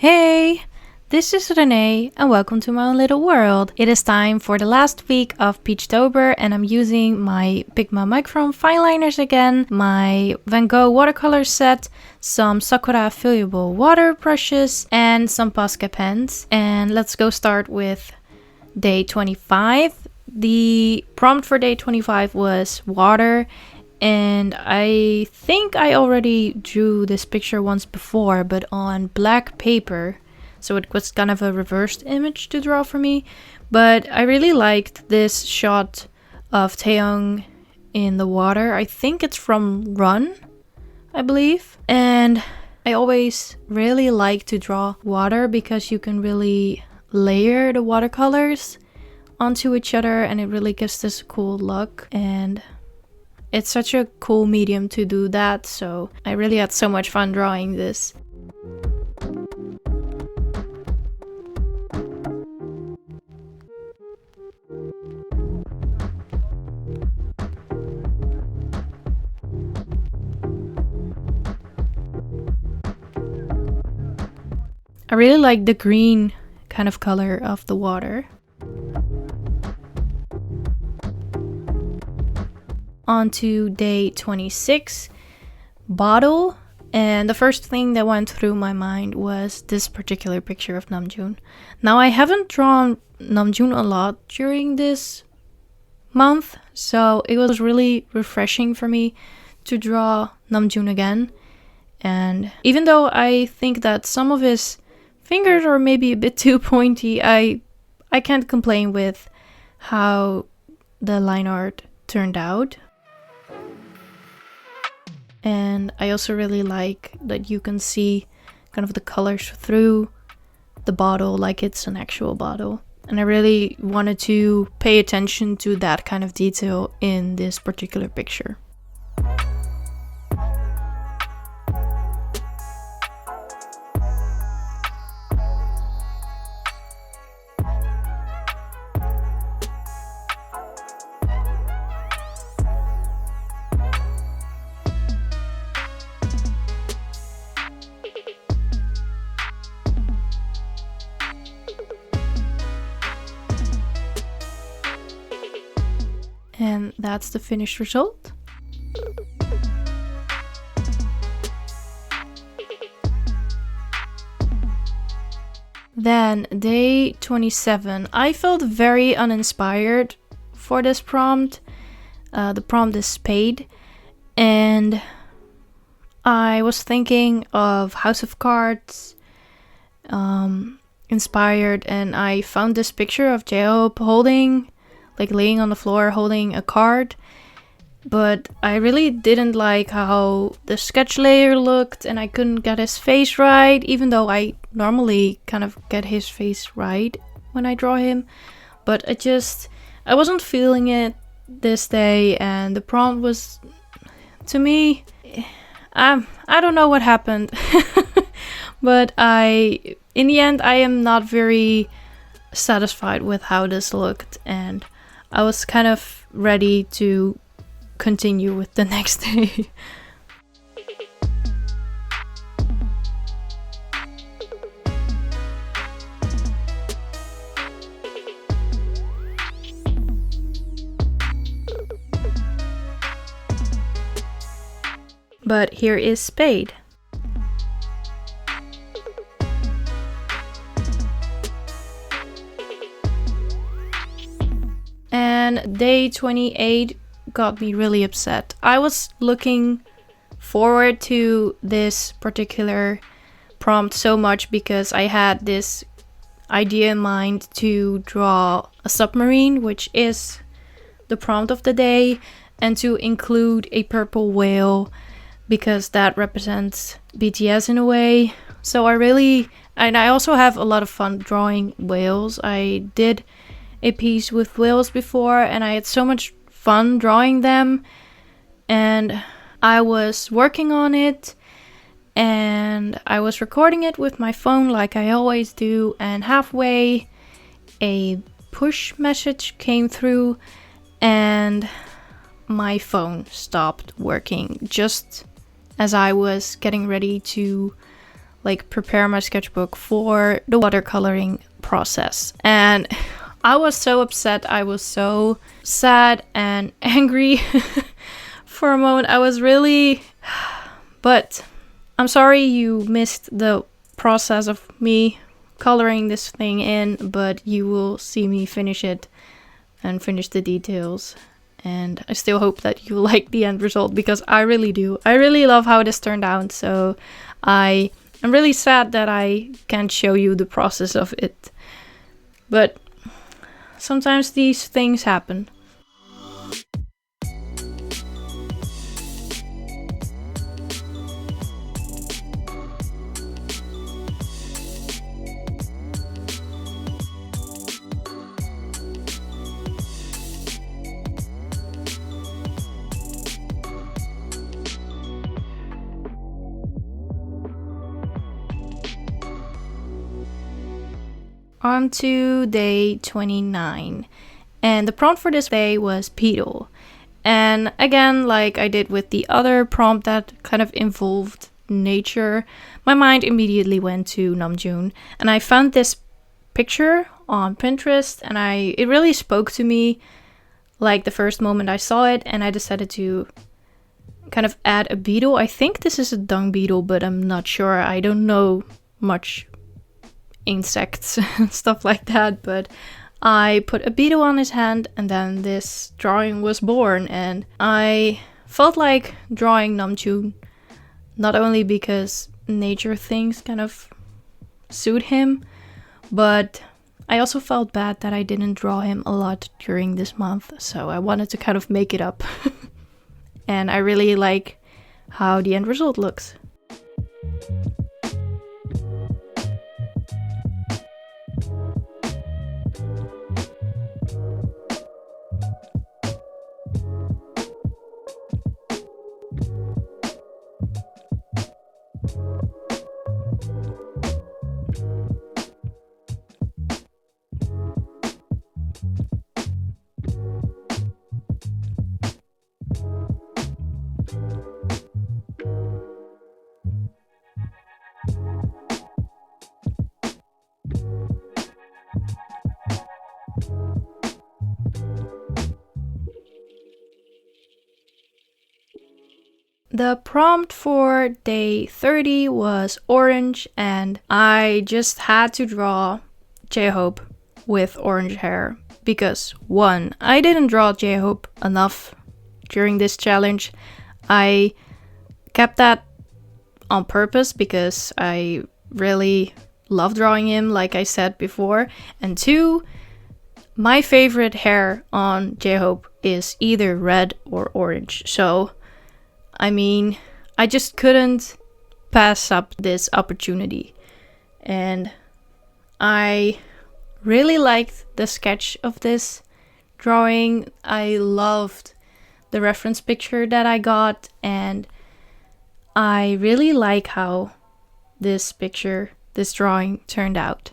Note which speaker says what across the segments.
Speaker 1: Hey, this is Renee and welcome to my own little world. It is time for the last week of Peachtober and I'm using my Pigma microphone fine liners again, my Van Gogh watercolor set, some Sakura fillable water brushes and some Posca pens. And let's go start with day 25. The prompt for day 25 was water. And I think I already drew this picture once before, but on black paper. So it was kind of a reversed image to draw for me. But I really liked this shot of Taeyong in the water. I think it's from Run, I believe. And I always really like to draw water because you can really layer the watercolors onto each other. And it really gives this cool look. And it's such a cool medium to do that, so I really had so much fun drawing this. I really like the green kind of color of the water. On to day 26, bottle, and the first thing that went through my mind was this particular picture of Namjoon. Now I haven't drawn Namjoon a lot during this month, so it was really refreshing for me to draw Namjoon again. And even though I think that some of his fingers are maybe a bit too pointy, I can't complain with how the line art turned out. And I also really like that you can see kind of the colors through the bottle like it's an actual bottle. And I really wanted to pay attention to that kind of detail in this particular picture. And that's the finished result. Then day 27. I felt very uninspired for this prompt. The prompt is spade. And I was thinking of House of Cards inspired, and I found this picture of J-Hope laying on the floor holding a card, but I really didn't like how the sketch layer looked and I couldn't get his face right, even though I normally kind of get his face right when I draw him. But I wasn't feeling it this day, and the prompt was, to me, I don't know what happened. But in the end, I am not very satisfied with how this looked, and I was kind of ready to continue with the next day. But here is spade. And day 28 got me really upset. I was looking forward to this particular prompt so much because I had this idea in mind to draw a submarine, which is the prompt of the day, and to include a purple whale because that represents BTS in a way. So I also have a lot of fun drawing whales. I did a piece with whales before and I had so much fun drawing them, and I was working on it and I was recording it with my phone like I always do, and halfway a push message came through and my phone stopped working just as I was getting ready to like prepare my sketchbook for the watercoloring process. And I was so upset. I was so sad and angry for a moment. I was really... But I'm sorry you missed the process of me coloring this thing in, but you will see me finish it and finish the details. And I still hope that you like the end result, because I really do. I really love how this turned out. So I'm really sad that I can't show you the process of it. But sometimes these things happen. On to day 29, and the prompt for this day was peedle. And again, like I did with the other prompt that kind of involved nature, my mind immediately went to Namjoon, and I found this picture on Pinterest, and it really spoke to me like the first moment I saw it, and I decided to kind of add a beetle. I think this is a dung beetle, but I'm not sure. I don't know much insects and stuff like that, but I put a beetle on his hand, and then this drawing was born. And I felt like drawing Namjoon, not only because nature things kind of suit him, but I also felt bad that I didn't draw him a lot during this month, so I wanted to kind of make it up. And I really like how the end result looks. The prompt for day 30 was orange, and I just had to draw J-Hope with orange hair because, one, I didn't draw J-Hope enough during this challenge. I kept that on purpose because I really love drawing him, like I said before. And two, my favorite hair on J-Hope is either red or orange. So I mean, I just couldn't pass up this opportunity. And I really liked the sketch of this drawing. I loved the reference picture that I got, and I really like how this drawing turned out.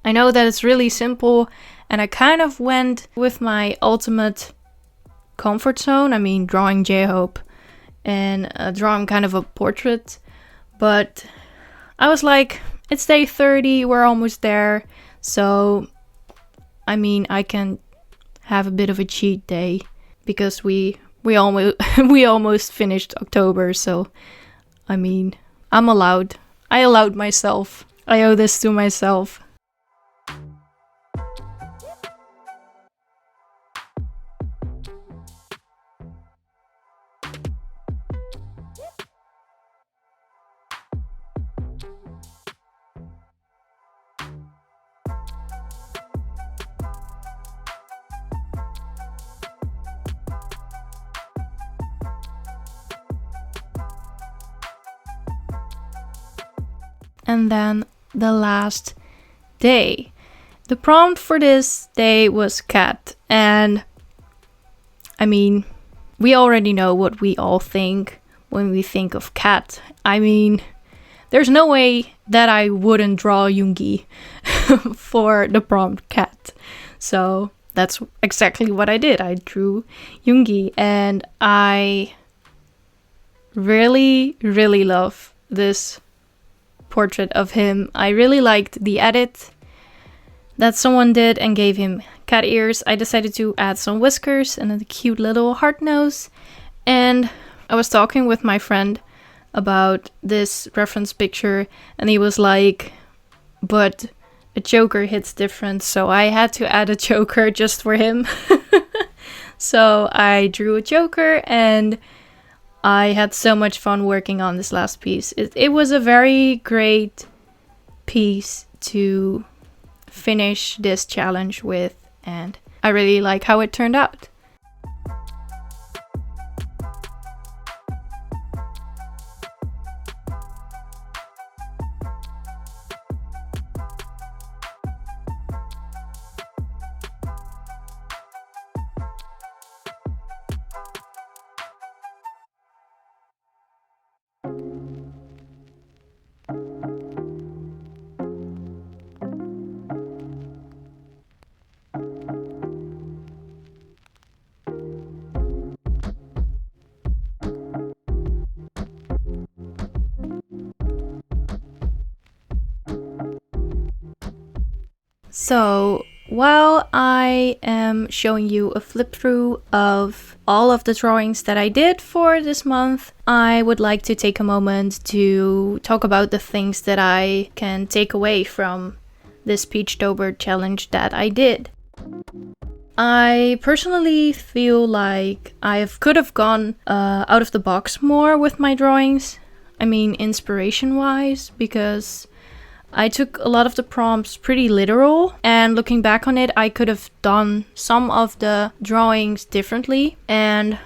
Speaker 1: I know that it's really simple, and I kind of went with my ultimate comfort zone. I mean, drawing J-Hope and drawing kind of a portrait, but I was like, it's day 30, we're almost there, so I mean, I can have a bit of a cheat day because we almost finished October, so I mean, I allowed myself. I owe this to myself. And then the last day. The prompt for this day was cat. And I mean, we already know what we all think when we think of cat. I mean, there's no way that I wouldn't draw Yoongi for the prompt cat. So that's exactly what I did. I drew Yoongi, and I really, really love this portrait of him. I really liked the edit that someone did and gave him cat ears. I decided to add some whiskers and a cute little heart nose. And I was talking with my friend about this reference picture, and he was like, but a choker hits different, so I had to add a choker just for him. So I drew a choker, and I had so much fun working on this last piece. It was a very great piece to finish this challenge with, and I really like how it turned out. So while I am showing you a flip through of all of the drawings that I did for this month, I would like to take a moment to talk about the things that I can take away from this Peachtober challenge that I did. I personally feel like I could have gone out of the box more with my drawings. I mean, inspiration wise, because I took a lot of the prompts pretty literal, and looking back on it, I could have done some of the drawings differently, and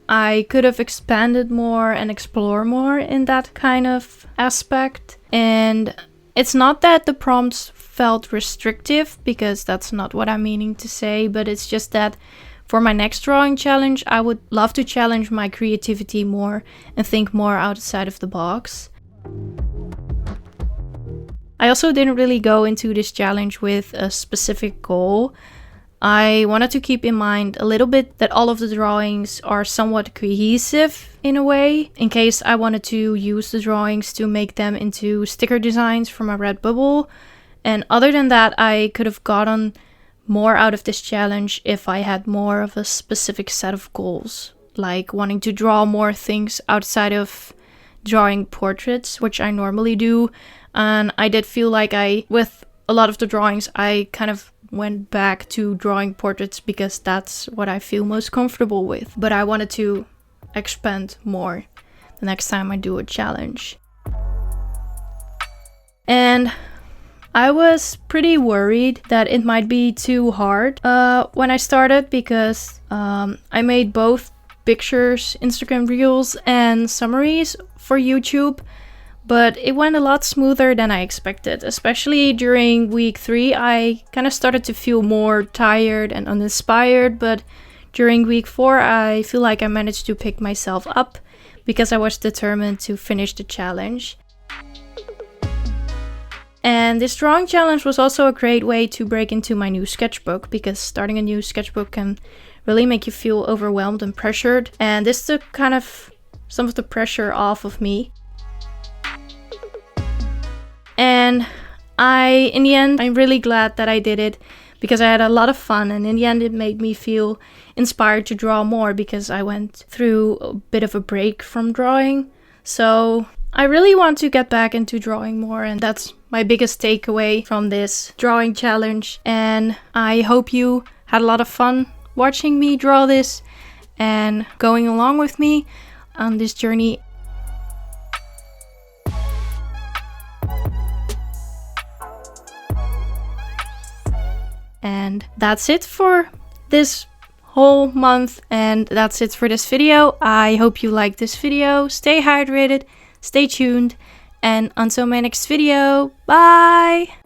Speaker 1: I could have expanded more and explored more in that kind of aspect. And it's not that the prompts felt restrictive, because that's not what I'm meaning to say, but it's just that for my next drawing challenge, I would love to challenge my creativity more and think more outside of the box. I also didn't really go into this challenge with a specific goal. I wanted to keep in mind a little bit that all of the drawings are somewhat cohesive in a way, in case I wanted to use the drawings to make them into sticker designs for my Redbubble. And other than that, I could have gotten more out of this challenge if I had more of a specific set of goals, like wanting to draw more things outside of drawing portraits, which I normally do. And I did feel like with a lot of the drawings, I kind of went back to drawing portraits because that's what I feel most comfortable with. But I wanted to expand more the next time I do a challenge. And I was pretty worried that it might be too hard when I started, because I made both pictures, Instagram reels, and summaries for YouTube. But it went a lot smoother than I expected, especially during week 3. I kind of started to feel more tired and uninspired, but during week 4, I feel like I managed to pick myself up because I was determined to finish the challenge. And this drawing challenge was also a great way to break into my new sketchbook, because starting a new sketchbook can really make you feel overwhelmed and pressured. And this took kind of some of the pressure off of me. And in the end, I'm really glad that I did it, because I had a lot of fun, and in the end it made me feel inspired to draw more, because I went through a bit of a break from drawing. So I really want to get back into drawing more, and that's my biggest takeaway from this drawing challenge. And I hope you had a lot of fun watching me draw this and going along with me on this journey. And that's it for this whole month, and that's it for this video. I hope you liked this video. Stay hydrated, stay tuned, and until my next video, bye!